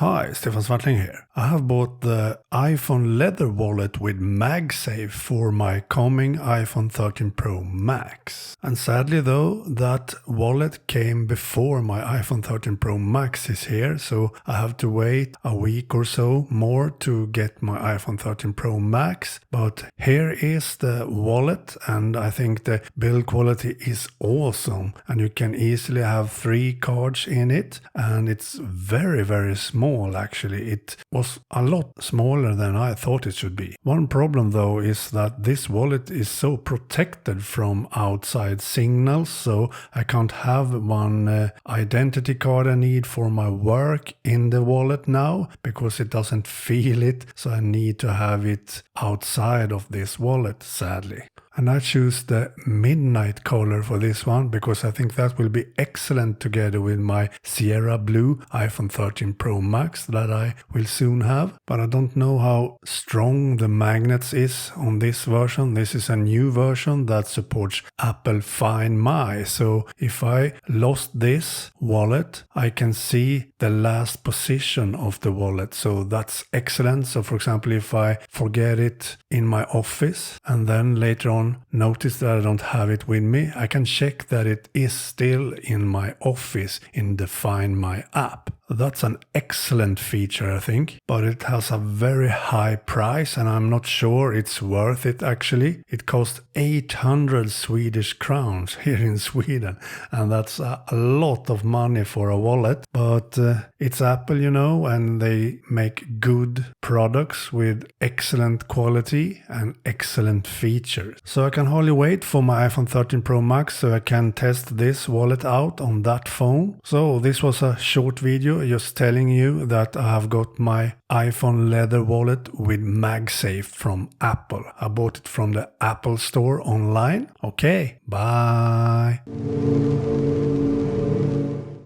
Hi, Stefan Swartling here. I have bought the iPhone leather wallet with MagSafe for my coming iPhone 13 Pro Max. And sadly though, that wallet came before my iPhone 13 Pro Max is here, so I have to wait a week or so more to get my iPhone 13 Pro Max. But here is the wallet, and I think the build quality is awesome, and you can easily have 3 cards in it, and it's very small actually. It was a lot smaller than I thought it should be. One problem though is that this wallet is so protected from outside signals, so I can't have one identity card I need for my work in the wallet now because it doesn't feel it, so I need to have it outside of this wallet, sadly. And I choose the midnight color for this one because I think that will be excellent together with my Sierra Blue iPhone 13 Pro Max that I will soon have. But I don't know how strong the magnets is on this version. This is a new version that supports Apple Find My. So if I lost this wallet, I can see the last position of the wallet. So that's excellent. So for example, if I forget it in my office and then later on notice that I don't have it with me, I can check that it is still in my office in the Find My app. That's an excellent feature, I think, but it has a very high price and I'm not sure it's worth it actually. It costs 800 Swedish crowns here in Sweden, and that's a lot of money for a wallet, but it's Apple, you know, and they make good products with excellent quality and excellent features. So I can hardly wait for my iPhone 13 Pro Max so I can test this wallet out on that phone. So this was a short video just telling you that I have got my iPhone leather wallet with MagSafe from Apple. I bought it from the Apple store online. Okay, bye.